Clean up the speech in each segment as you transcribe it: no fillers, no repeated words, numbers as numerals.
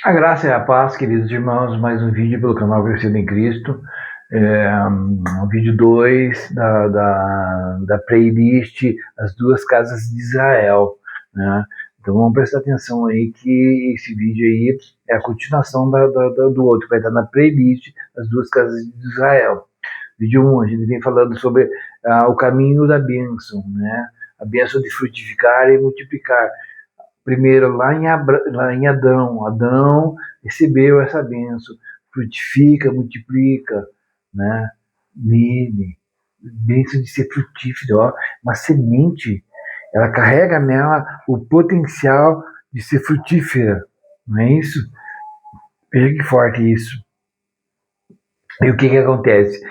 A graça e a paz, queridos irmãos, mais um vídeo pelo canal Crescendo em Cristo. O vídeo 2 da playlist As Duas Casas de Israel, né? Então vamos prestar atenção aí que esse vídeo aí é a continuação do outro, que vai estar na playlist As Duas Casas de Israel. Vídeo 1, a gente vem falando sobre o caminho da bênção, né? A bênção de frutificar e multiplicar. Primeiro, lá em Adão, Adão recebeu essa bênção, frutifica, multiplica, né? Nele, bênção de ser frutífero, ó, uma semente, ela carrega nela o potencial de ser frutífera, não é isso? Veja que forte isso. E o que que acontece?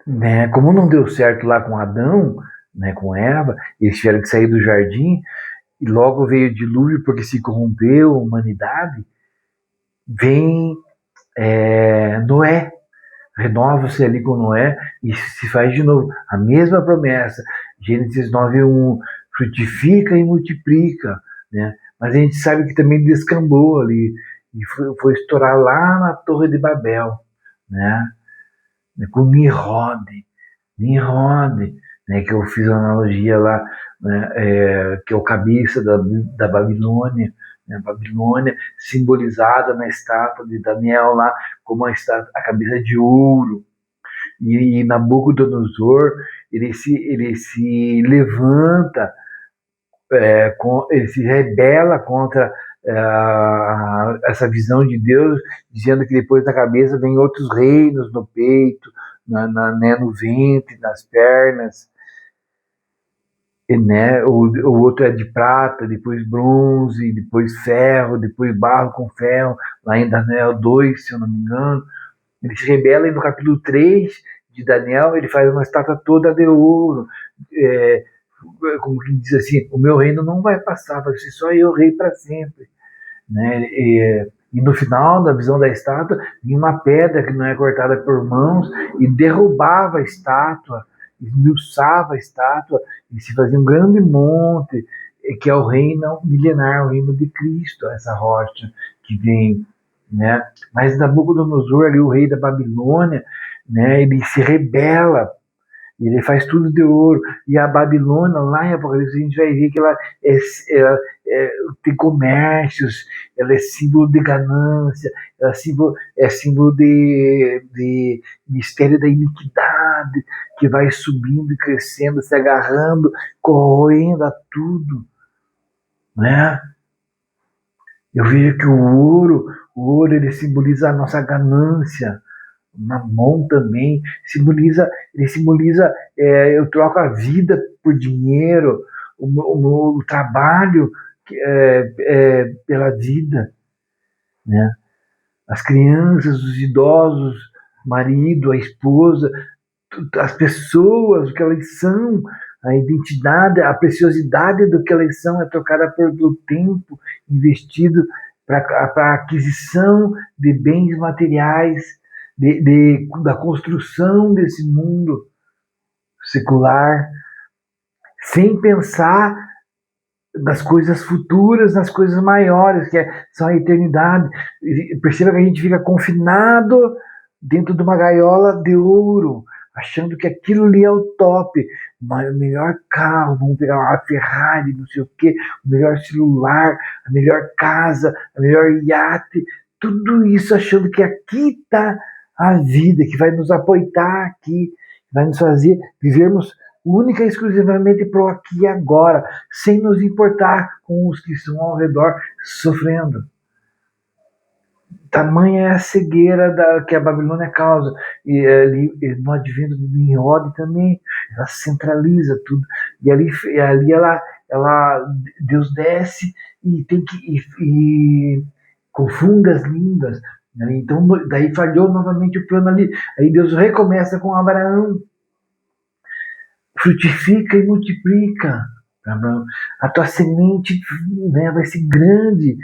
Né? Como não deu certo lá com Adão, né, com Eva, eles tiveram que sair do jardim, e logo veio o dilúvio porque se corrompeu a humanidade. Vem Noé, renova-se ali com Noé e se faz de novo a mesma promessa. Gênesis 9:1, frutifica e multiplica, né? Mas a gente sabe que também descambou ali e foi estourar lá na Torre de Babel, né? Com Nimrod, né? Que eu fiz a analogia lá, né? Que é o cabeça da Babilônia, né? Babilônia simbolizada na estátua de Daniel lá como a cabeça de ouro. E Nabucodonosor ele se levanta, ele se rebela contra essa visão de Deus, dizendo que depois da cabeça vem outros reinos no peito, né, no ventre, nas pernas. E, né, o outro é de prata, depois bronze, depois ferro, depois barro com ferro, lá em Daniel 2, se eu não me engano. Ele se rebela e no capítulo 3 de Daniel ele faz uma estátua toda de ouro. É, como que diz assim, o meu reino não vai passar, vai ser só eu rei para sempre. Né? E no final da visão da estátua, vinha uma pedra que não é cortada por mãos e derrubava a estátua, esmiuçava a estátua e se fazia um grande monte, que é o reino milenar, o reino de Cristo, essa rocha que vem, né? Mas Nabucodonosor, ali, o rei da Babilônia, né, ele se rebela, ele faz tudo de ouro. E a Babilônia, lá em Apocalipse, a gente vai ver que ela tem comércios, ela é símbolo de ganância, ela é símbolo de mistério da iniquidade, que vai subindo e crescendo, se agarrando, corroendo a tudo. Né? Eu vejo que o ouro ele simboliza a nossa ganância. Mamon também ele simboliza, eu troco a vida por dinheiro, o trabalho pela vida, né? As crianças, os idosos, o marido, a esposa, as pessoas, o que elas são, a identidade, a preciosidade do que elas são é trocada pelo tempo investido para a aquisição de bens materiais, da construção desse mundo secular, sem pensar nas coisas futuras, nas coisas maiores, são a eternidade. Perceba que a gente fica confinado dentro de uma gaiola de ouro, achando que aquilo ali é o top, o melhor carro, vamos pegar uma Ferrari, não sei o quê, o melhor celular, a melhor casa, a melhor iate, tudo isso achando que aqui está a vida, que vai nos apoiar aqui, vai nos fazer vivermos única e exclusivamente para o aqui e agora, sem nos importar com os que estão ao redor sofrendo. Tamanha é a cegueira que a Babilônia causa. E ali, no advento de Nimrod também, ela centraliza tudo. E ali Deus desce e tem que confunde as línguas. Então, daí falhou novamente o plano ali. Aí Deus recomeça com Abraão. Frutifica e multiplica. Abraão, a tua semente, né, vai ser grande.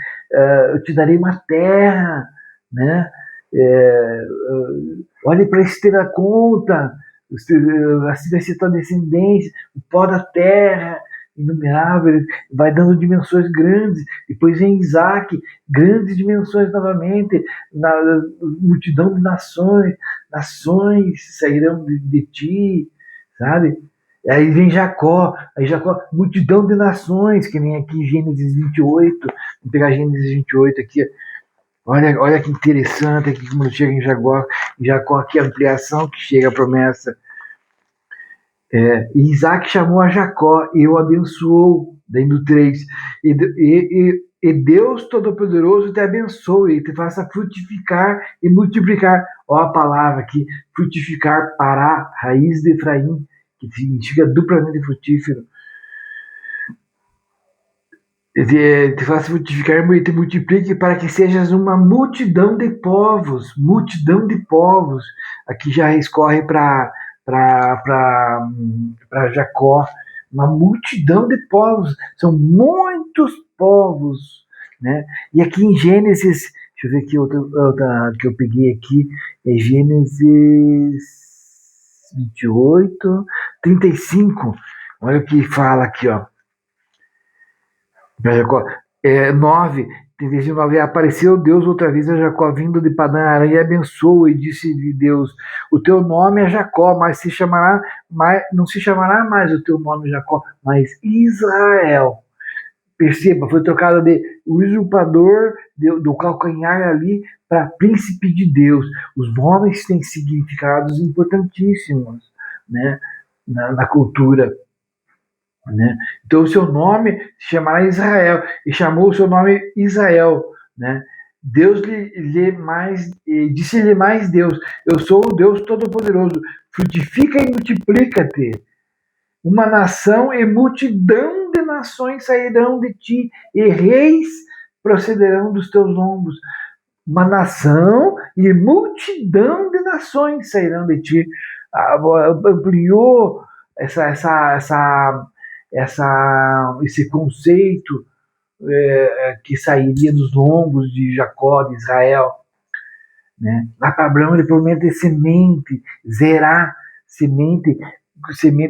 Eu te darei uma terra, né? Olhe para isso ter a conta. Assim vai ser tua descendência, o pó da terra. inumerável, ele vai dando dimensões grandes. Depois vem Isaac, grandes dimensões novamente, na multidão de nações, nações sairão de ti, sabe? Aí vem Jacó, aí Jacó, multidão de nações, que nem aqui em Gênesis 28, vamos pegar Gênesis 28 aqui, olha que interessante aqui como chega em Jacó aqui a ampliação que chega a promessa. E Isaac chamou a Jacó e o abençoou, daí no 3, e Deus Todo-Poderoso te abençoe e te faça frutificar e multiplicar. Olha a palavra aqui, frutificar, Pará, raiz de Efraim, que significa duplamente frutífero. Te faça frutificar e te multiplique para que sejas uma multidão de povos. Multidão de povos. Aqui já escorre para Jacó. Uma multidão de povos. São muitos povos. Né? E aqui em Gênesis, deixa eu ver aqui outra que eu peguei aqui, é Gênesis 28, 35. Olha o que fala aqui, ó. Jacó, 9, 39, apareceu Deus outra vez a Jacó vindo de Padã Arã e abençoou e disse-lhe Deus, o teu nome é Jacó, mas não se chamará mais o teu nome Jacó, mas Israel. Perceba, foi trocado de o usurpador do calcanhar ali para príncipe de Deus. Os nomes têm significados importantíssimos, né, na cultura. Né? Então o seu nome se chamará Israel, e chamou o seu nome Israel. Né? Disse-lhe mais Deus, eu sou o Deus Todo-Poderoso, frutifica e multiplica-te. Uma nação e multidão de nações sairão de ti, e reis procederão dos teus lombos. Uma nação e multidão de nações sairão de ti. Ampliou esse conceito que sairia dos lombos de Jacó, de Israel. Né? Lá para Abraão ele promete semente, Zerá, semente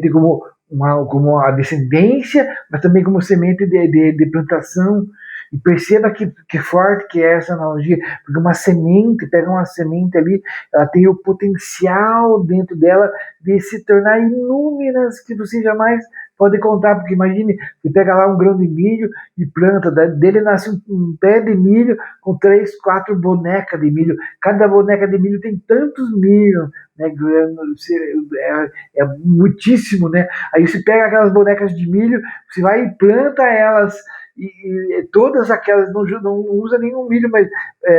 como a descendência, mas também como semente de plantação. E perceba que forte que é essa analogia, porque uma semente, pega uma semente ali, ela tem o potencial dentro dela de se tornar inúmeras que você jamais pode contar, porque imagine, você pega lá um grão de milho e planta, dele nasce um pé de milho com 3, 4 bonecas de milho, cada boneca de milho tem tantos milho, né, é muitíssimo, né? Aí você pega aquelas bonecas de milho, você vai e planta elas, e todas aquelas não usa nenhum milho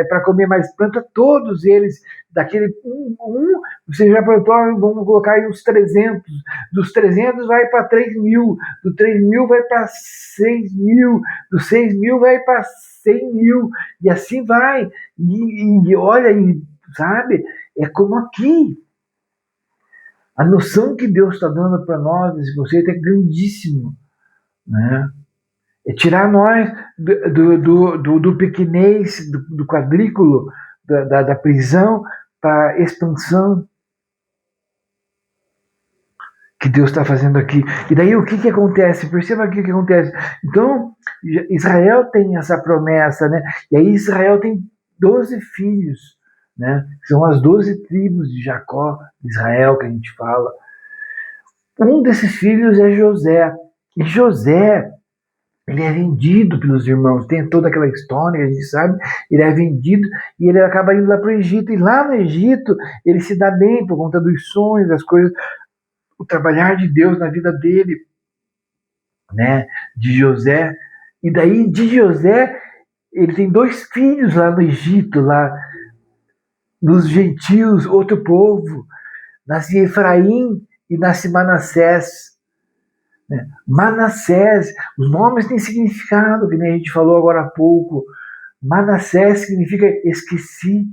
para comer, mas planta todos eles, daquele você já plantou, vamos colocar aí uns 300, dos 300 vai para 3.000, do 3.000 vai para 6.000, dos 6.000 vai para 100.000, e assim vai, e olha, sabe, é como aqui, a noção que Deus está dando para nós, esse conceito é grandíssimo, né? É tirar nós do pequenez, do quadrículo, da prisão, para a expansão que Deus está fazendo aqui. E daí o que acontece? Perceba aqui o que acontece. Então, Israel tem essa promessa, né? E aí Israel tem 12 filhos, né? São as 12 tribos de Jacó, de Israel, que a gente fala. Um desses filhos é José. E José, ele é vendido pelos irmãos, tem toda aquela história que a gente sabe, ele é vendido e ele acaba indo lá para o Egito, e lá no Egito ele se dá bem por conta dos sonhos, das coisas, o trabalhar de Deus na vida dele, né, de José, e daí de José ele tem 2 filhos lá no Egito, lá nos gentios, outro povo, nasce Efraim e nasce Manassés. Manassés, os nomes têm significado, que nem a gente falou agora há pouco. Manassés significa esqueci,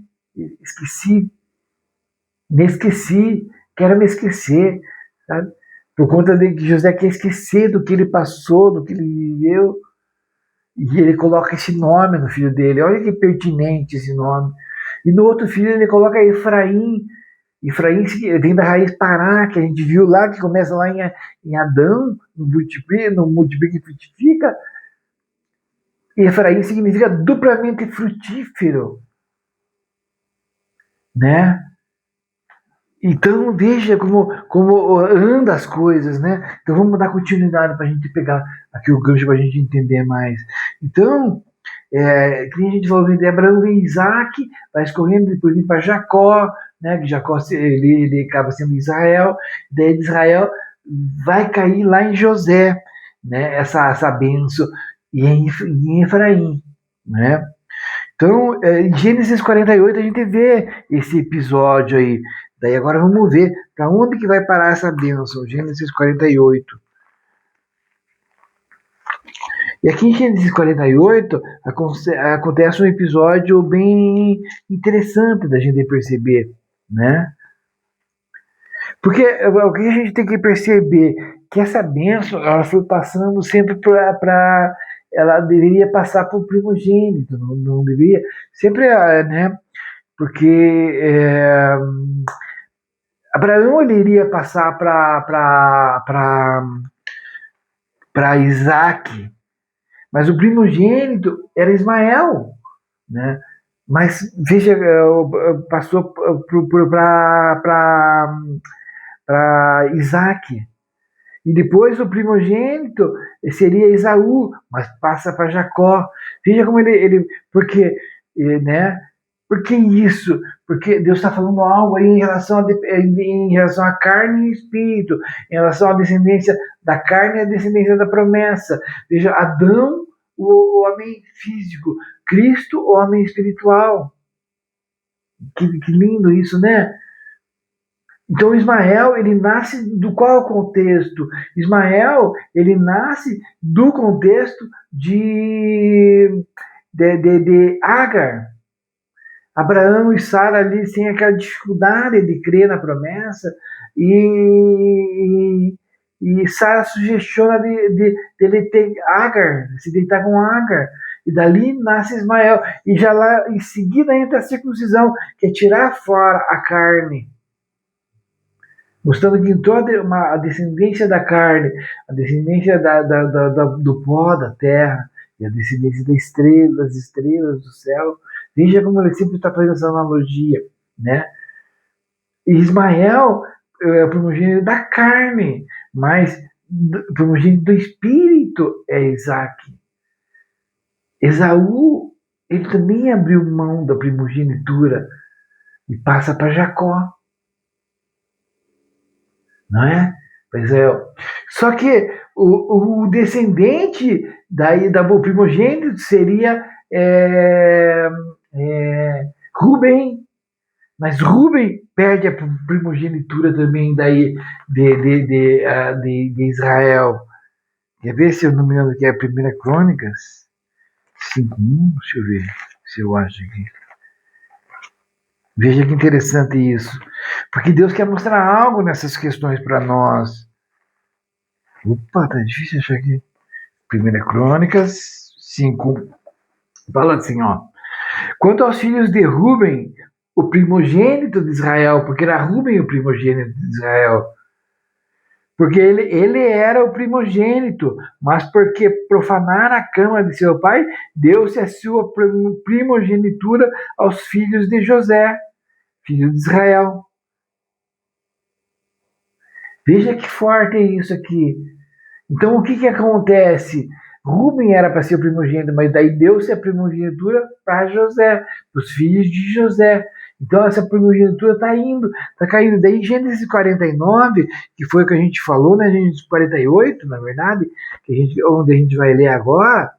me esqueci, quero me esquecer, sabe? Por conta de que José quer esquecer do que ele passou, do que ele viveu, e ele coloca esse nome no filho dele. Olha que pertinente esse nome. E no outro filho ele coloca Efraim, Efraim vem da raiz Pará, que a gente viu lá, que começa lá em Adão, no multiplica e frutifica. E Efraim significa duplamente frutífero, né? Então veja como anda as coisas, né? Então vamos dar continuidade para a gente pegar aqui o gancho para a gente entender mais. Então, que a gente falou de Abraão e Isaac, vai escorrendo, depois vem para Jacó, né? Que Jacó ele acaba sendo Israel, daí de Israel vai cair lá em José, né? Essa benção e em Efraim, né? Então, em Gênesis 48 a gente vê esse episódio aí. Daí agora vamos ver para onde que vai parar essa bênção. Gênesis 48. E aqui em Gênesis 48 acontece um episódio bem interessante da gente perceber, né? Porque o que a gente tem que perceber que essa bênção ela foi passando sempre para ela deveria passar para o primogênito, não deveria sempre, né? Porque Abraão ele iria passar para Isaac, mas o primogênito era Ismael, né? Mas veja, passou para Isaac. E depois o primogênito seria Esaú, mas passa para Jacó. Veja como ele porque, né? Por que isso? Porque Deus está falando algo aí em relação à carne e espírito, em relação à descendência da carne e à descendência da promessa. Veja, Adão, o homem físico, Cristo, o homem espiritual. Que lindo isso, né? Então Ismael, ele nasce do qual contexto? Ismael, ele nasce do contexto de Agar. Abraão e Sara ali sem aquela dificuldade de crer na promessa e Sara sugestiona de ele ter Agar, se deitar com Agar. E dali nasce Ismael. E já lá em seguida entra a circuncisão, que é tirar fora a carne. Mostrando que entrou a descendência da carne, a descendência do pó da terra, e a descendência das estrelas do céu. Veja como ele sempre está fazendo essa analogia, né? E Ismael é o primogênito da carne, mas o primogênito do espírito é Isaac. Esaú, ele também abriu mão da primogenitura e passa para Jacó. Não é? Pois é. Só que o descendente do primogênito seria Rubem, mas Rubem perde a primogenitura também daí de Israel. Quer ver se eu não me engano que é a 1 Crônicas 5:1? Deixa eu ver se eu acho aqui. Veja que interessante isso. Porque Deus quer mostrar algo nessas questões para nós. Opa, tá difícil achar aqui. 1 Crônicas 5. Fala assim, ó. Quanto aos filhos de Ruben, o primogênito de Israel, porque era Ruben o primogênito de Israel, porque ele era o primogênito, mas porque profanar a cama de seu pai, deu-se a sua primogenitura aos filhos de José, filho de Israel. Veja que forte é isso aqui. Então o que acontece? Ruben era para ser o primogênito, mas daí deu-se a primogenitura para José, para os filhos de José. Então essa primogenitura está indo, está caindo. Daí Gênesis 49, que foi o que a gente falou, né? Gênesis 48, na verdade, onde a gente vai ler agora,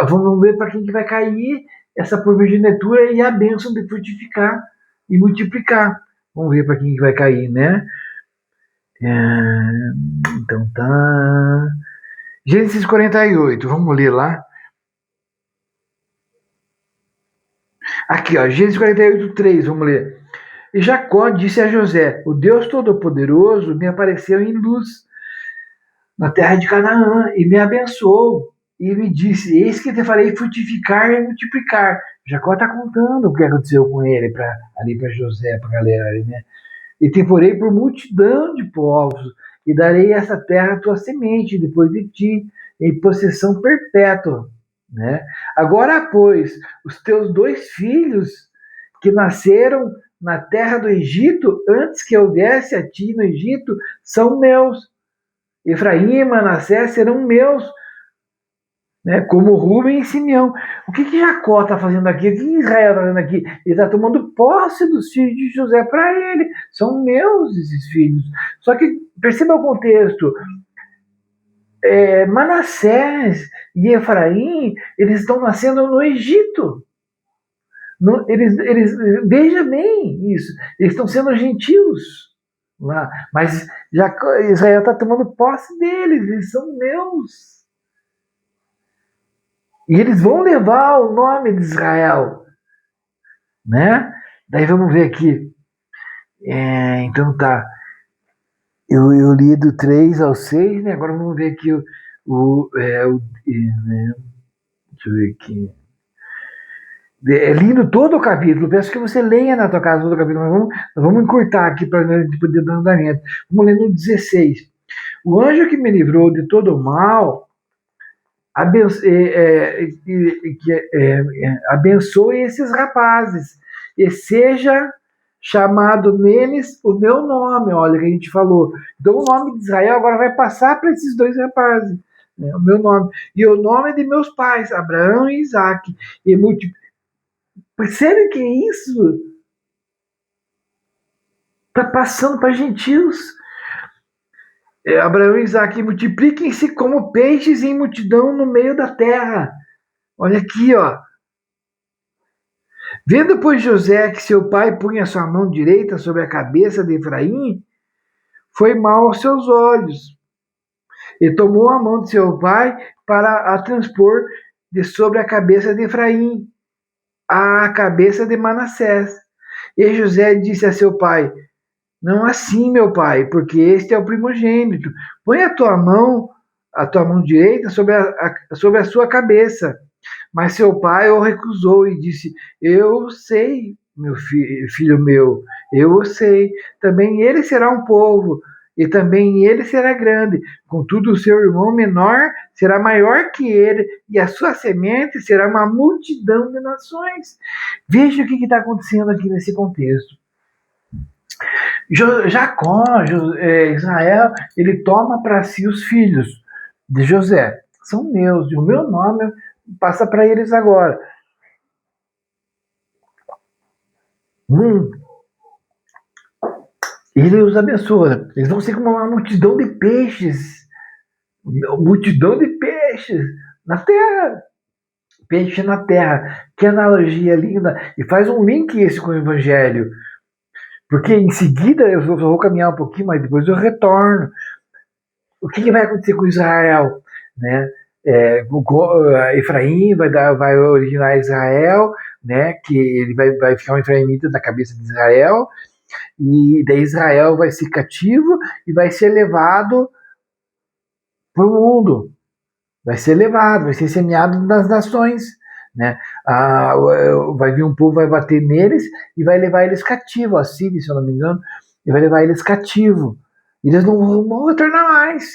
vamos ver para quem que vai cair essa primogenitura e a bênção de frutificar e multiplicar. Vamos ver para quem que vai cair, né? Então tá. Gênesis 48, vamos ler lá. Aqui, ó, Gênesis 48, 3, vamos ler. E Jacó disse a José: o Deus Todo-Poderoso me apareceu em luz na terra de Canaã e me abençoou. E me disse: eis que te farei frutificar e multiplicar. Jacó está contando o que aconteceu com ele ali para José, para a galera ali, né? E te porei por multidão de povos, e darei essa terra à tua semente, depois de ti, em possessão perpétua. Né? Agora, pois, os teus 2 filhos que nasceram na terra do Egito, antes que eu viesse a ti no Egito, são meus. Efraim e Manassés serão meus, né? Como Rubem e Simeão. O que Jacó está fazendo aqui? O que Israel está fazendo aqui? Ele está tomando posse dos filhos de José para ele. São meus esses filhos. Só que perceba o contexto. Manassés e Efraim, eles estão nascendo no Egito. Veja bem isso. Eles estão sendo gentios lá. Mas Israel está tomando posse deles. Eles são meus. E eles vão levar o nome de Israel, né? Daí vamos ver aqui. Então tá. Eu li do 3 ao 6, né? Agora vamos ver aqui né? Deixa eu ver aqui. É lindo todo o capítulo. Peço que você leia na tua casa todo o capítulo, mas vamos encurtar aqui para poder dar andamento. Vamos ler no 16. O anjo que me livrou de todo o mal abençoe esses rapazes e seja chamado neles o meu nome. Olha que a gente falou. Então o nome de Israel agora vai passar para esses 2 rapazes, né? O meu nome e o nome de meus pais, Abraão e Isaac. E percebe que isso está passando para gentios. Abraão e Isaac, multipliquem-se como peixes em multidão no meio da terra. Olha aqui, ó. Vendo, pois, José que seu pai punha sua mão direita sobre a cabeça de Efraim, foi mal aos seus olhos. E tomou a mão de seu pai para a transpor de sobre a cabeça de Efraim, à cabeça de Manassés. E José disse a seu pai: não assim, meu pai, porque este é o primogênito. Põe a tua mão direita sobre a sua cabeça. Mas seu pai o recusou e disse: eu sei, meu filho meu, eu o sei. Também ele será um povo, e também ele será grande. Contudo, o seu irmão menor será maior que ele, e a sua semente será uma multidão de nações. Veja o que está acontecendo aqui nesse contexto. Jacó, Israel, ele toma para si os filhos de José. São meus, e o meu nome passa para eles agora. Ele os abençoa. Eles vão ser como uma multidão de peixes. Multidão de peixes na terra. Peixe na terra. Que analogia linda. E faz um link esse com o Evangelho. Porque em seguida eu vou caminhar um pouquinho, mas depois eu retorno. O que vai acontecer com Israel? Né? Efraim vai originar Israel, né? Que ele vai ficar um efraimita na cabeça de Israel, e daí Israel vai ser cativo e vai ser levado para o mundo. Vai ser levado, vai ser semeado nas nações. Né? Vai vir um povo, vai bater neles e vai levar eles cativos, a Síria, se eu não me engano, e vai levar eles cativos. Eles não vão retornar mais.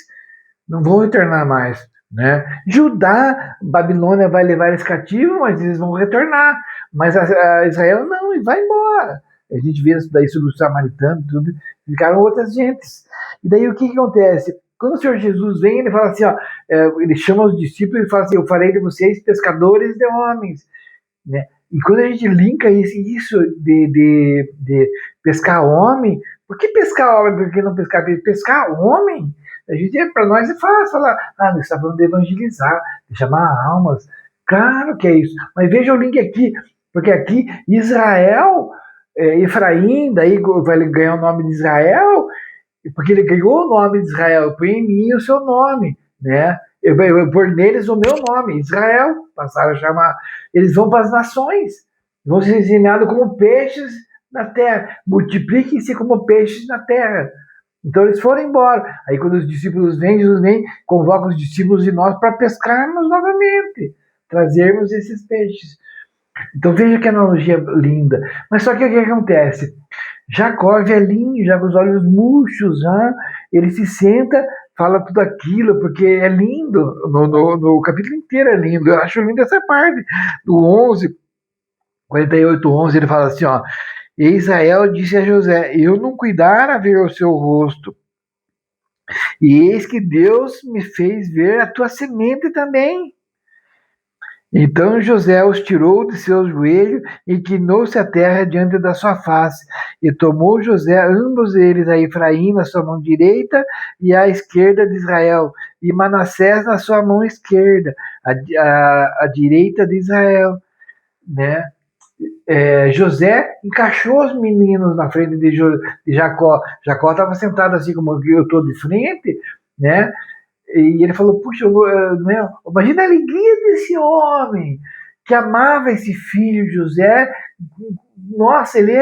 Não vão retornar mais. Né? Judá, Babilônia vai levar eles cativos, mas eles vão retornar. Mas a Israel não, e vai embora. A gente vê isso daí sobre os samaritanos, tudo, ficaram outras gentes. E daí o que acontece? Quando o Senhor Jesus vem, ele fala assim, ó, ele chama os discípulos e fala assim: eu farei de vocês pescadores de homens. Né? E quando a gente linka isso de pescar homem, por que pescar homem? Por que não pescar peixe? Pescar homem? A gente, para nós é fácil falar: ah, nós estamos falando de evangelizar, de chamar almas. Claro que é isso. Mas veja o link aqui, porque aqui Israel, Efraim, daí vai ganhar o nome de Israel, porque ele ganhou o nome de Israel. Põe em mim o seu nome, né? Eu vou pôr neles o meu nome, Israel. Passaram a chamar. Eles vão para as nações, vão ser ensinados como peixes na terra. Multipliquem-se como peixes na terra. Então eles foram embora. Aí quando os discípulos vêm, Jesus vem, convoca os discípulos e nós para pescarmos novamente, trazermos esses peixes. Então veja que analogia linda. Mas só que o que acontece? Jacó, velhinho, já com os olhos murchos, ele se senta, fala tudo aquilo, porque é lindo, no capítulo inteiro é lindo. Eu acho lindo essa parte, do 11, 48, 11, ele fala assim, ó, e Israel disse a José, eu não cuidara ver o seu rosto, e eis que Deus me fez ver a tua semente também. Então José os tirou de seus joelhos e inclinou-se à terra diante da sua face. E tomou José ambos eles, a Efraim na sua mão direita e à esquerda de Israel, e Manassés na sua mão esquerda, a direita de Israel. Né? José encaixou os meninos na frente de Jacó. Jacó estava sentado assim como eu estou de frente, né? E ele falou, puxa, né, imagina a alegria desse homem que amava esse filho José. Nossa, ele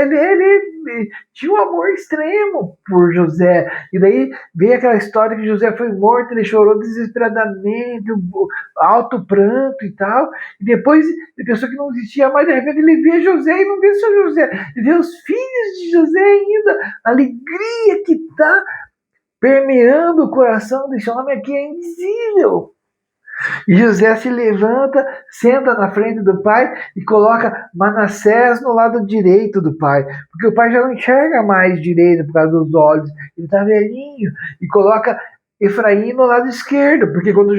tinha um amor extremo por José. E daí veio aquela história que José foi morto, ele chorou desesperadamente, alto pranto e tal. E depois ele pensou que não existia mais, de repente ele vê José e não vê só José, ele vê os filhos de José ainda, a alegria que está permeando o coração desse homem aqui é indizível. E José se levanta, senta na frente do pai e coloca Manassés no lado direito do pai, porque o pai já não enxerga mais direito por causa dos olhos, ele está velhinho, e coloca Efraim no lado esquerdo, porque quando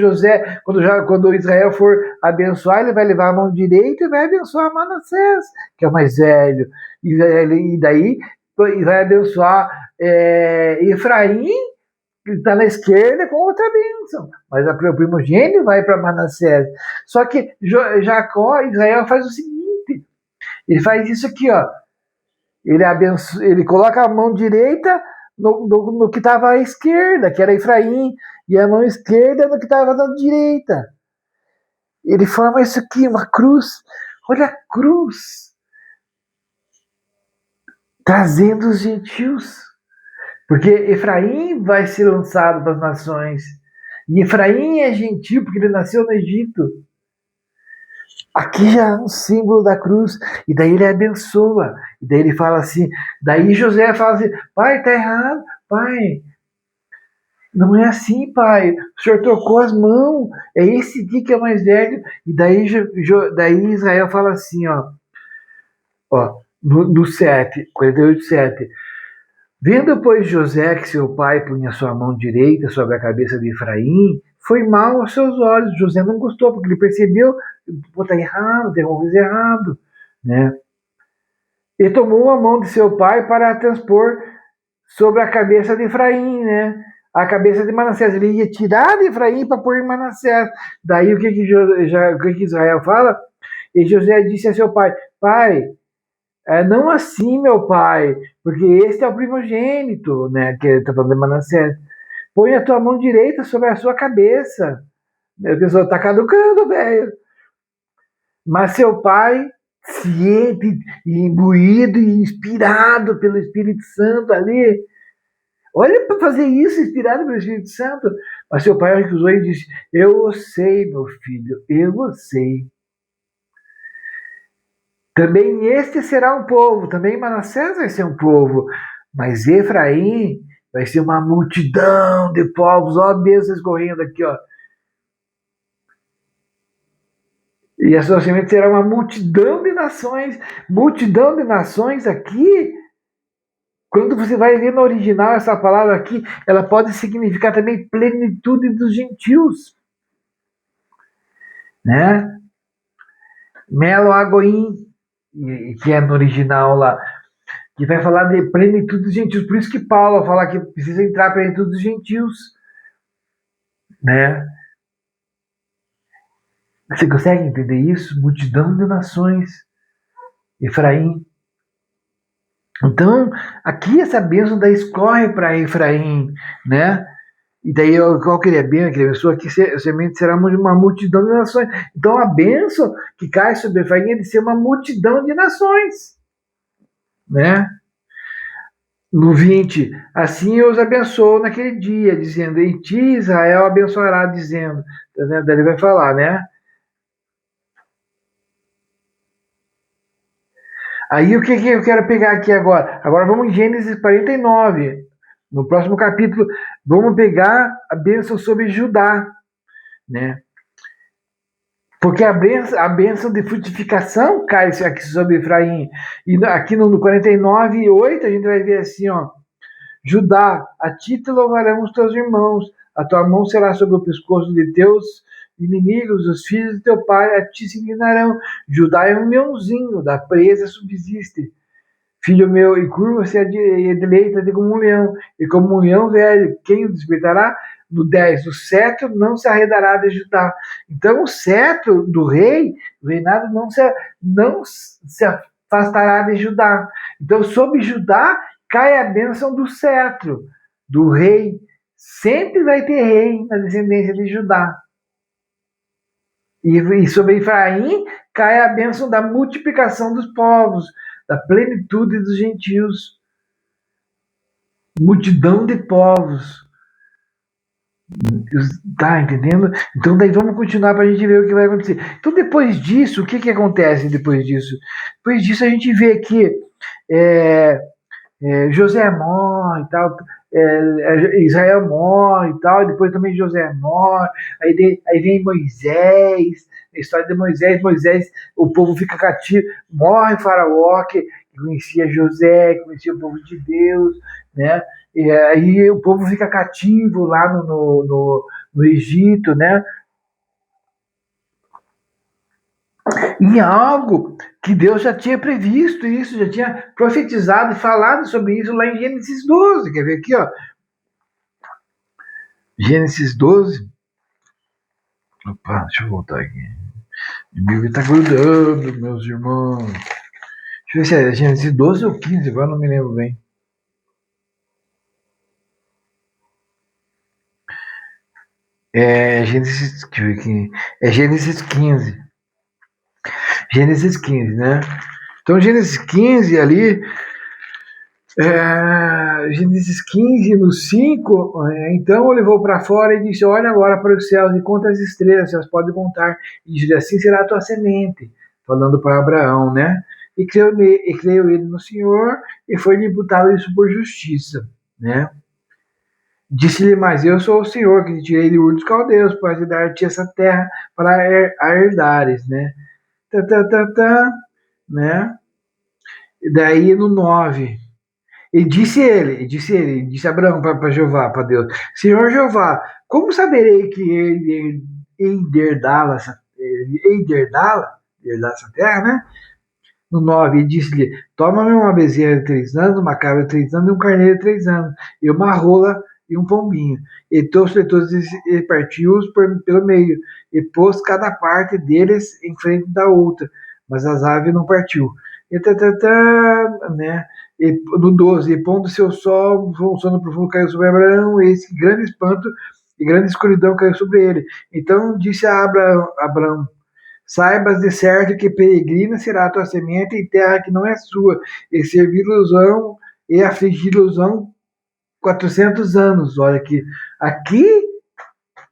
Israel for abençoar, ele vai levar a mão direita e vai abençoar Manassés, que é o mais velho, e daí vai abençoar Efraim, que está na esquerda, com outra bênção. Mas o primogênito vai para Manassés. Só que Jacó, Israel, faz o seguinte: ele faz isso aqui, ó. Ele coloca a mão direita no que estava à esquerda, que era Efraim, e a mão esquerda no que estava na direita. Ele forma isso aqui, uma cruz. Olha a cruz, trazendo os gentios. Porque Efraim vai ser lançado para as nações. E Efraim é gentil porque ele nasceu no Egito. Aqui já é um símbolo da cruz. E daí ele abençoa. E daí ele fala assim. Daí José fala assim: pai, tá errado. Pai, não é assim, pai. O senhor trocou as mãos. É esse aqui que é o mais velho. E daí Israel fala assim: no 7, 48, 7. Vendo, pois, José que seu pai punha sua mão direita sobre a cabeça de Efraim, foi mal aos seus olhos. José não gostou, porque ele percebeu, pô, tá errado, tem alguma coisa errado, né? E tomou a mão de seu pai para transpor sobre a cabeça de Efraim, né? A cabeça de Manassés. Ele ia tirar de Efraim para pôr em Manassés. Daí o que Israel fala? E José disse a seu pai: pai, não assim, meu pai, porque este é o primogênito, né? Que ele está falando de Manassés. Põe a tua mão direita sobre a sua cabeça. A pessoa está caducando, velho. Mas seu pai, ciente, imbuído e inspirado pelo Espírito Santo ali, olha para fazer isso, inspirado pelo Espírito Santo. Mas seu pai recusou e disse: eu o sei, meu filho, eu o sei. Também este será um povo, também Manassés vai ser um povo, mas Efraim vai ser uma multidão de povos, ó Deus escorrendo aqui, ó. E a sua semente será uma multidão de nações aqui. Quando você vai ver no original essa palavra aqui, ela pode significar também plenitude dos gentios, né? Melo Agoim, que é no original lá, que vai falar de plenitude dos gentios. Por isso que Paulo fala que precisa entrar a plenitude dos gentios, né? Você consegue entender isso? Multidão de nações, Efraim. Então, aqui essa bênção da escorre para Efraim, né? E daí, qual que ele é bem, aquele pessoa que semente será uma multidão de nações. Então, a bênção que cai sobre Efraim é de ser uma multidão de nações, né? No 20, assim eu os abençoo naquele dia, dizendo, em ti Israel abençoará, dizendo, daí ele vai falar, né? Aí o que eu quero pegar aqui agora? Agora vamos em Gênesis 49. No próximo capítulo, vamos pegar a bênção sobre Judá, né? Porque a bênção de frutificação cai aqui sobre Efraim. E aqui no 49:8 a gente vai ver assim, ó. Judá, a ti te louvarão os teus irmãos, a tua mão será sobre o pescoço de teus inimigos, os filhos de teu pai a ti se inclinarão. Judá é um leãozinho, da presa subsiste. Filho meu, e curva-se a deleita-te como um leão, e como um leão velho, quem o despertará? No 10, o cetro não se arredará de Judá. Então, o cetro do rei, do reinado, não se afastará de Judá. Então, sobre Judá cai a bênção do cetro, do rei. Sempre vai ter rei na descendência de Judá. E sobre Efraim cai a bênção da multiplicação dos povos, da plenitude dos gentios, multidão de povos. Tá entendendo? Então daí vamos continuar para a gente ver o que vai acontecer. Então depois disso, o que acontece depois disso? Depois disso a gente vê que José morre e tal, Israel morre e tal, e depois também José morre, aí vem Moisés, a história de Moisés, o povo fica cativo, morre Faraó, que conhecia José, que conhecia o povo de Deus, né? E aí o povo fica cativo lá no Egito, né? Em algo que Deus já tinha previsto isso, já tinha profetizado e falado sobre isso lá em Gênesis 12. Quer ver aqui, ó? Gênesis 12. Opa, deixa eu voltar aqui. O Bíblia está grudando, meus irmãos. Deixa eu ver se é Gênesis 12 ou 15, agora não me lembro bem. Gênesis 15. Gênesis 15, né? Então, Gênesis 15 ali, Gênesis 15, no 5, então o levou para fora e disse, olha agora para os céus e conta as estrelas, vocês podem contar, e disse, assim será a tua semente, falando para Abraão, né? E creu ele no Senhor, e foi-lhe imputado isso por justiça, né? Disse-lhe, mas eu sou o Senhor, que te tirei de Ur dos Caldeus, para te dar-te essa terra para a herdares, né? Né? E daí no 9, e disse Abraão para Jeová, para Deus, Senhor Jeová, como saberei que ele herdá essa terra, né? No 9, disse-lhe, toma-me uma bezerra de 3 anos, uma cabra de 3 anos e um carneiro de 3 anos, e uma rola e um pombinho. E trouxe todos e partiu-os pelo meio, e pôs cada parte deles em frente da outra, mas as aves não partiu. E né? E no 12, e pondo seu sol, um sono profundo caiu sobre Abraão, e esse grande espanto e grande escuridão caiu sobre ele. Então disse a Abraão, saibas de certo que peregrina será a tua semente em terra que não é sua, e servi-los-ão e afligi-los-ão 400 anos. Olha aqui. Aqui,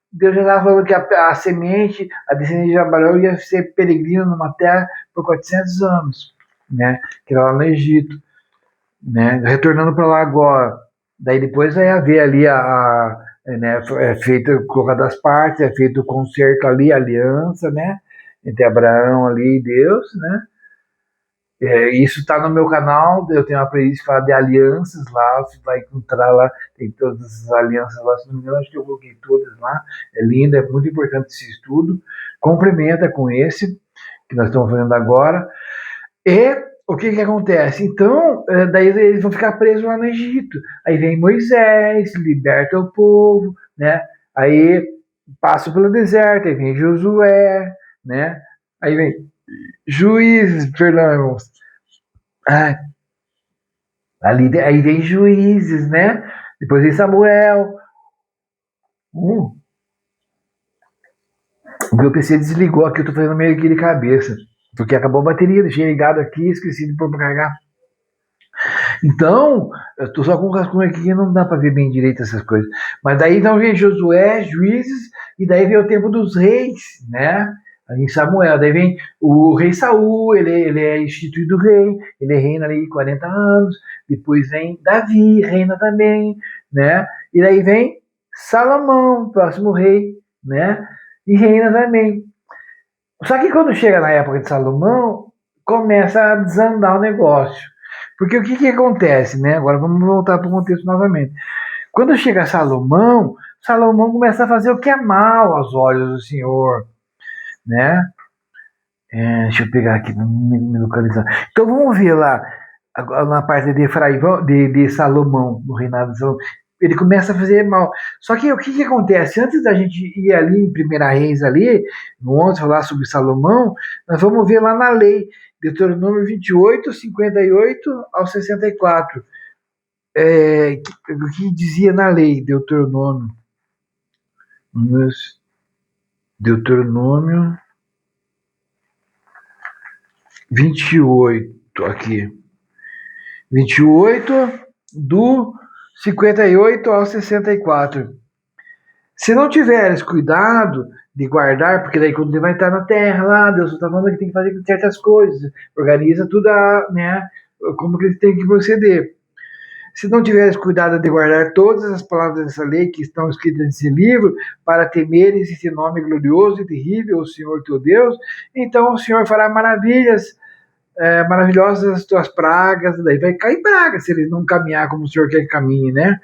Deus já estava falando que a semente, a descendência de Abraão ia ser peregrina numa terra por 400 anos, né? Que era lá no Egito, né? Retornando para lá agora. Daí depois vai haver ali né, feito, colocado as partes, é feito o concerto ali, a aliança, né? Entre Abraão ali e Deus, né? Isso está no meu canal, eu tenho uma playlist que fala de alianças lá, você vai encontrar lá, tem todas as alianças lá, se não me engano, acho que eu coloquei todas lá, é lindo, é muito importante esse estudo, complementa com esse que nós estamos fazendo agora, e o que acontece? Então, daí eles vão ficar presos lá no Egito, aí vem Moisés, liberta o povo, né, aí passa pelo deserto, aí vem Josué, né, aí vem Juízes, perdão, irmãos. Aí vem Juízes, né? Depois vem Samuel. O meu PC desligou aqui, eu tô fazendo meio que de cabeça. Porque acabou a bateria, deixei ligado aqui, esqueci de pôr pra carregar. Então, eu tô só com o rascunho aqui que não dá pra ver bem direito essas coisas. Mas daí então vem Josué, Juízes, e daí vem o tempo dos reis, né? em Samuel. Daí vem o rei Saul, ele é instituído rei, ele reina ali 40 anos, depois vem Davi, reina também, né? E daí vem Salomão, próximo rei, né? E reina também. Só que quando chega na época de Salomão, começa a desandar o negócio. Porque o que, que acontece, né? Agora vamos voltar para o contexto novamente. Quando chega Salomão, Salomão começa a fazer o que é mal aos olhos do Senhor, né? Deixa eu pegar aqui, me localizar. Então vamos ver lá, na parte de Efraim, de Salomão, no reinado de Salomão. Ele começa a fazer mal. Só que o que, que acontece? Antes da gente ir ali em Primeira Reis, ali, no 11, falar sobre Salomão, nós vamos ver lá na lei, Deuteronômio 28, 58 ao 64. O que dizia na lei, Deuteronômio? Deuteronômio 28, aqui. 28, do 58 ao 64. Se não tiveres cuidado de guardar, porque daí quando você vai estar na terra lá, Deus está falando que tem que fazer certas coisas, organiza tudo, né, como que ele tem que proceder. Se não tiveres cuidado de guardar todas as palavras dessa lei que estão escritas nesse livro, para temeres esse nome glorioso e terrível, o Senhor teu Deus, então o Senhor fará maravilhosas as tuas pragas, daí vai cair praga se eles não caminhar como o Senhor quer que caminhe, né?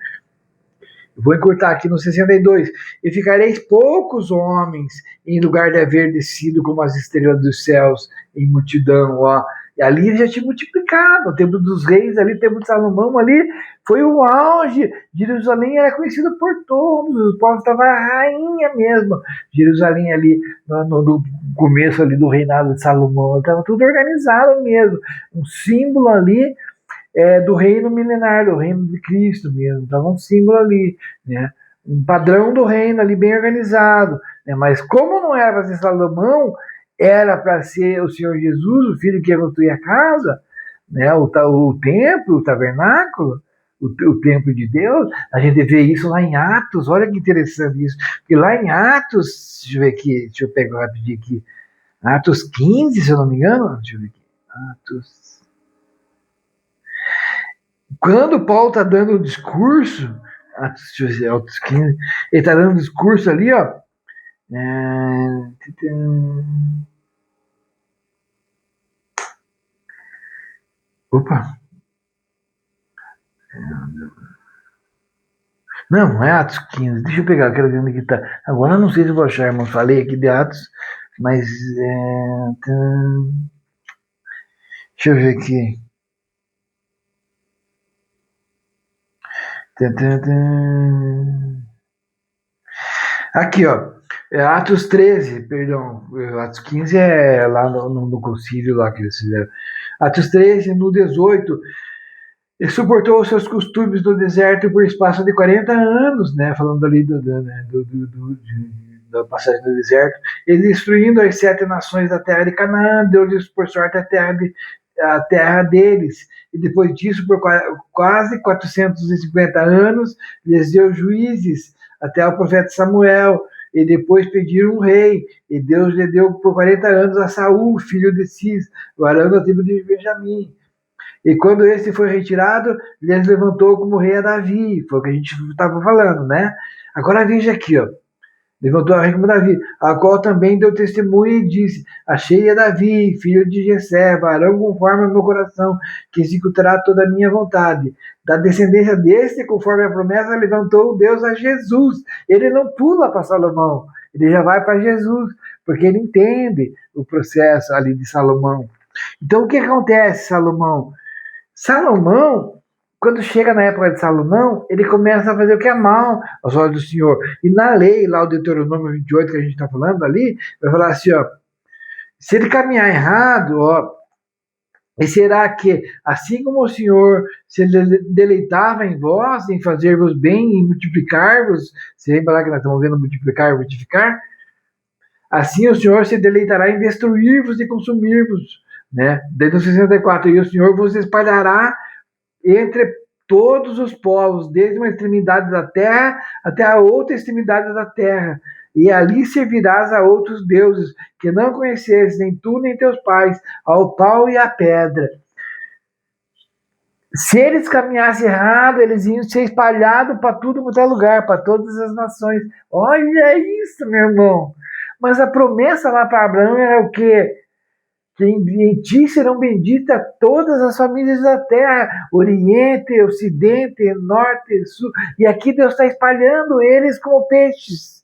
Vou encurtar aqui no 62. E ficareis poucos homens em lugar de haver descido como as estrelas dos céus em multidão, ó. E ali ele já tinha multiplicado. O tempo dos reis ali, o tempo de Salomão ali, foi o auge. Jerusalém era conhecido por todos, os povos estavam a rainha mesmo. Jerusalém ali, no começo ali do reinado de Salomão, estava tudo organizado mesmo. Um símbolo ali do reino milenar, do reino de Cristo mesmo. Estava um símbolo ali, né? Um padrão do reino ali bem organizado. Né? Mas como não era para ser Salomão, era para ser o Senhor Jesus, o Filho que ia construir a casa, né? O templo, o tabernáculo, o templo de Deus. A gente vê isso lá em Atos. Olha que interessante isso. Porque lá em Atos, deixa eu ver aqui, deixa eu pegar rapidinho aqui. Atos 15, se eu não me engano. Deixa eu ver aqui. Atos. Quando Paulo está dando o discurso, deixa eu ver, Atos 15, ele está dando um discurso ali, ó. Opa. Não, não é Atos 15. Deixa eu pegar, quero ver onde que tá. Agora eu não sei se eu vou achar, irmão. Falei aqui de Atos, mas. Deixa eu ver aqui. Aqui, ó. Atos 13, perdão. Atos 15 é lá no concílio lá que eles fizeram. Atos 13, no 18. Ele suportou os seus costumes no deserto por espaço de 40 anos, né? Falando ali da passagem do deserto. Ele destruindo as 7 nações da terra de Canaã, deu-lhes por sorte a terra deles. E depois disso, por quase 450 anos, lhes deu juízes até o profeta Samuel. E depois pediram um rei. E Deus lhe deu por 40 anos a Saul, filho de Cis, varão da tribo de Benjamim. E quando esse foi retirado, lhes levantou como rei a Davi. Foi o que a gente estava falando, né? Agora veja aqui, ó. Levantou a rei como Davi, a qual também deu testemunho e disse: achei a Davi, filho de Jessé, varão conforme o meu coração, que executará toda a minha vontade. Da descendência deste, conforme a promessa, levantou Deus a Jesus. Ele não pula para Salomão, ele já vai para Jesus, porque ele entende o processo ali de Salomão. Então o que acontece, Salomão? Salomão, quando chega na época de Salomão, ele começa a fazer o que é mal aos olhos do Senhor. E na lei, lá o Deuteronômio 28, que a gente está falando ali, vai falar assim, ó, se ele caminhar errado, ó, e será que, assim como o Senhor se deleitava em vós, em fazer-vos bem, em multiplicar-vos, se lembra lá que nós estamos vendo multiplicar e multiplicar? Assim o Senhor se deleitará em destruir-vos e consumir-vos, né? Desde o 64, e o Senhor vos espalhará entre todos os povos, desde uma extremidade da terra até a outra extremidade da terra. e ali servirás a outros deuses, que não conheces, nem tu nem teus pais, ao pau e à pedra. Se eles caminhassem errado, eles iam ser espalhados para tudo quanto é lugar, para todas as nações. Olha isso, meu irmão. Mas a promessa lá para Abraão era o quê? Que em ti serão benditas todas as famílias da terra, Oriente, Ocidente, Norte, Sul. E aqui Deus está espalhando eles como peixes.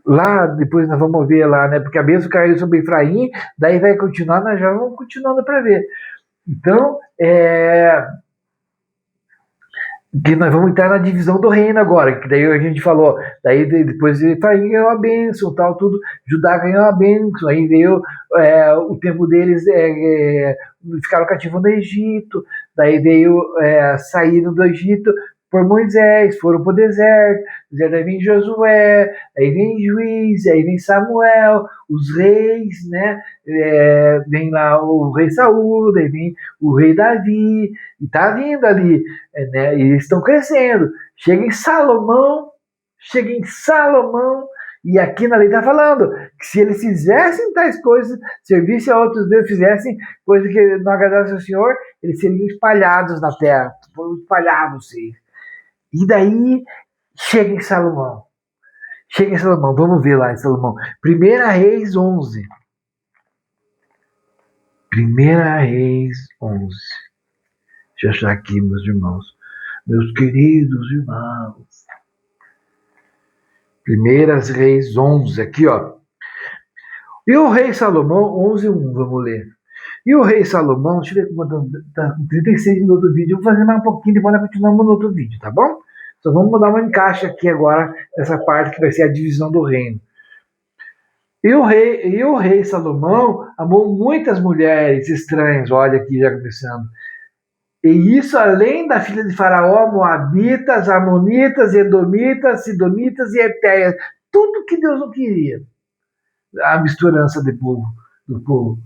Lá, depois nós vamos ver lá, né? Porque a bênção caiu sobre Efraim, daí vai continuar, nós já vamos continuando para ver. Então, que nós vamos entrar na divisão do reino agora, que daí a gente falou, daí depois Efraim ganhou a bênção, tal, tudo, Judá ganhou a bênção, aí veio o tempo deles, ficaram cativos no Egito, daí veio saíram do Egito por Moisés, foram para o deserto, aí vem Josué, aí vem Juiz, aí vem Samuel, os reis, né? Vem lá o rei Saúl, daí vem o rei Davi, e tá vindo ali, né? E eles estão crescendo. Chega em Salomão, e aqui na lei está falando que se eles fizessem tais coisas, servissem a outros deuses, fizessem coisas que não agradassem ao Senhor, eles seriam espalhados na terra, espalhados-se. E daí chega em Salomão, vamos ver lá em Salomão, 1 Reis 11. 1 Reis 11. Deixa eu achar aqui, meus irmãos, meus queridos irmãos. 1 Reis 11, aqui ó. E o rei Salomão, 11:1, vamos ler. E o rei Salomão, deixa eu ver como está com 36 no outro vídeo, eu vou fazer mais um pouquinho, depois nós continuamos no outro vídeo, tá bom? Só vamos dar uma encaixe aqui agora, nessa parte que vai ser a divisão do reino. E o rei Salomão amou muitas mulheres estranhas, olha aqui já começando. E isso além da filha de Faraó, Moabitas, Amonitas, Edomitas, Sidonitas e Etéias. Tudo que Deus não queria. A misturança do povo.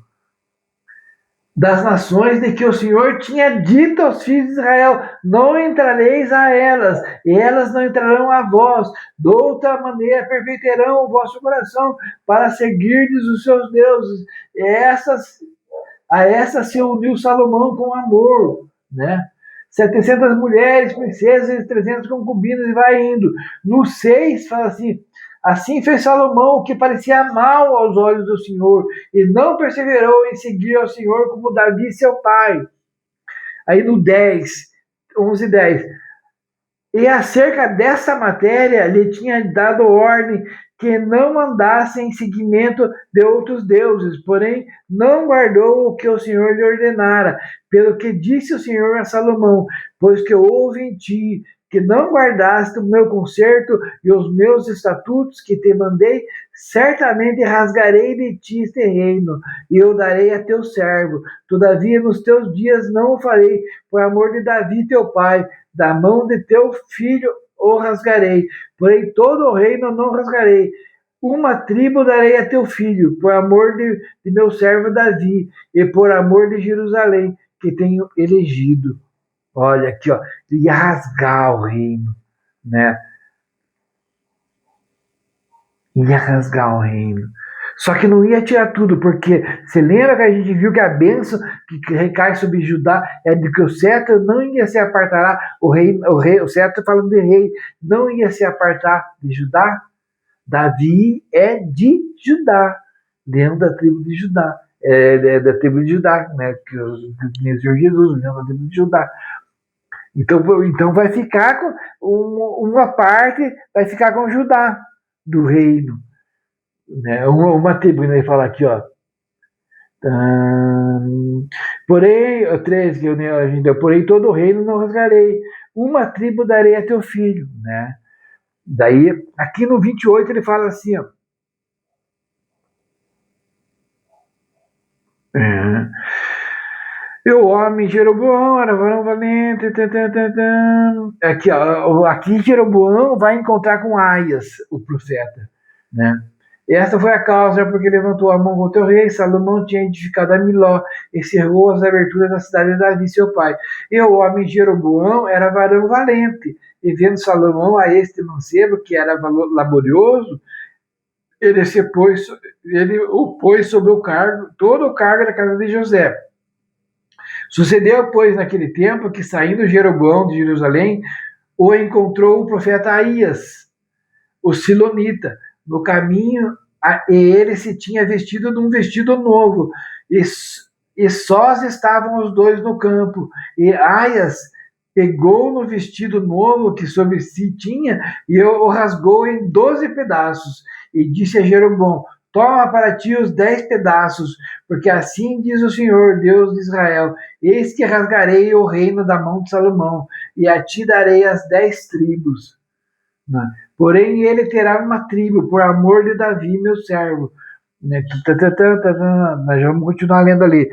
Das nações de que o Senhor tinha dito aos filhos de Israel, não entrareis a elas, e elas não entrarão a vós. De outra maneira perfeitarão o vosso coração para seguirdes os seus deuses. A essas se uniu Salomão com amor, né? 700 mulheres, princesas, 300 concubinas, e vai indo. No 6 fala assim fez Salomão o que parecia mal aos olhos do Senhor, e não perseverou em seguir ao Senhor como Davi, seu pai. Aí no 10, 11:10. E acerca dessa matéria lhe tinha dado ordem que não andasse em seguimento de outros deuses, porém não guardou o que o Senhor lhe ordenara, pelo que disse o Senhor a Salomão, pois que houve em ti que não guardaste o meu concerto e os meus estatutos que te mandei, certamente rasgarei de ti este reino, e eu darei a teu servo. Todavia nos teus dias não o farei, por amor de Davi teu pai, da mão de teu filho o rasgarei, porém todo o reino não rasgarei. Uma tribo darei a teu filho, por amor de meu servo Davi, e por amor de Jerusalém, que tenho elegido. Olha aqui, ó, ia rasgar o reino, né? Ia rasgar o reino. Só que não ia tirar tudo, porque você lembra que a gente viu que a bênção que recai sobre Judá é de que o cetro não ia se apartar, o cetro falando de rei, não ia se apartar de Judá. Davi é de Judá, dentro da tribo de Judá, da tribo de Judá, né? Que o Senhor Jesus, dentro da tribo de Judá. Então vai ficar com uma parte, vai ficar com Judá do reino, né? Uma tribo, ele fala aqui, ó. Porém, o 13 que a gente deu, porém todo o reino não rasgarei, uma tribo darei a teu filho, né? Daí, aqui no 28 ele fala assim, ó. E o homem Jeroboão era varão valente. Aqui Jeroboão vai encontrar com Aias, o profeta, né? E essa foi a causa porque levantou a mão contra o rei. Salomão tinha edificado a Miló e cerrou as aberturas da cidade de Davi, seu pai. E o homem Jeroboão era varão valente. E vendo Salomão a este mancebo, que era laborioso, ele o pôs sobre o cargo, todo o cargo da casa de José. Sucedeu, pois, naquele tempo que, saindo Jeroboão de Jerusalém, o encontrou o profeta Aías, o silonita, no caminho, e ele se tinha vestido de um vestido novo, e sós estavam os dois no campo, e Aias pegou no vestido novo que sobre si tinha, e o rasgou em 12 pedaços, e disse a Jeroboão: toma para ti os 10 pedaços, porque assim diz o Senhor, Deus de Israel: eis que rasgarei o reino da mão de Salomão, e a ti darei as 10 tribos. Né? Porém, ele terá uma tribo, por amor de Davi, meu servo. Né? Nós vamos continuar lendo ali.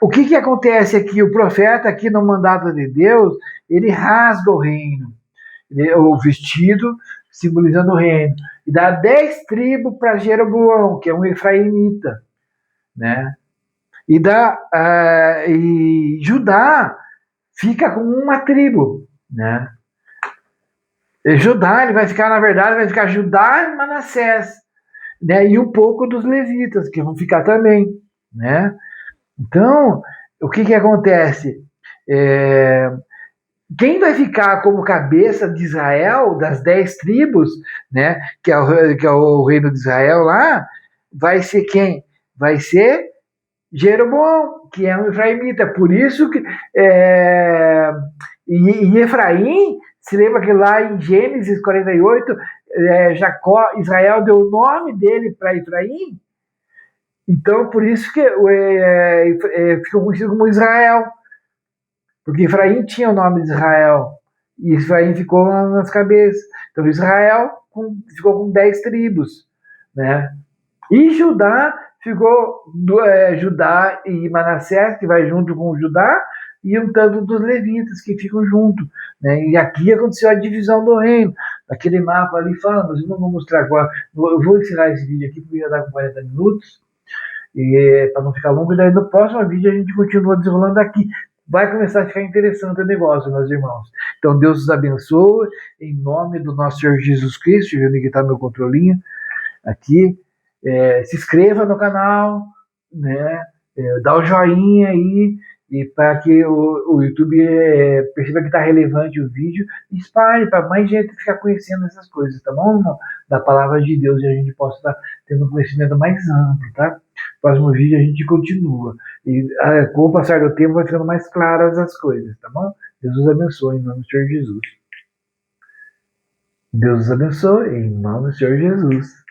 O que acontece aqui? O profeta, aqui no mandato de Deus, ele rasga o reino, o vestido, simbolizando o reino, e dá 10 tribos para Jeroboão, que é um efraimita. Né? E Judá fica com uma tribo. Né? Judá, ele vai ficar, na verdade, vai ficar Judá e Manassés, né? E um pouco dos levitas, que vão ficar também, né? Então, o que acontece? Quem vai ficar como cabeça de Israel, das 10 tribos, né? Que é o reino de Israel lá, vai ser quem? Vai ser Jeroboão, que é um efraimita. Por isso que e Efraim, se lembra que lá em Gênesis 48, Israel deu o nome dele para Efraim. Então, por isso que ficou conhecido como Israel. Porque Efraim tinha o nome de Israel. E Efraim ficou nas cabeças. Então, Israel ficou com 10 tribos. Né? E Judá ficou Judá e Manassés, que vai junto com Judá, e um tanto dos levitas que ficam junto. Né? E aqui aconteceu a divisão do reino. Aquele mapa ali fala, mas eu não vou mostrar agora. Eu vou encerrar esse vídeo aqui, porque já dá com 40 minutos, para não ficar longo. E daí no próximo vídeo a gente continua desenrolando aqui. Vai começar a ficar interessante o negócio, meus irmãos. Então Deus os abençoe, em nome do nosso Senhor Jesus Cristo. Vendo que está meu controlinho aqui. Se inscreva no canal, né? Dá o joinha aí, e para que o YouTube perceba que está relevante o vídeo, e espalhe para mais gente ficar conhecendo essas coisas, tá bom? Da palavra de Deus, e a gente possa estar tendo um conhecimento mais amplo, tá? Próximo vídeo a gente continua. E com o passar do tempo vai ficando mais claras as coisas, tá bom? Deus os abençoe em nome do Senhor Jesus. Deus os abençoe em nome do Senhor Jesus.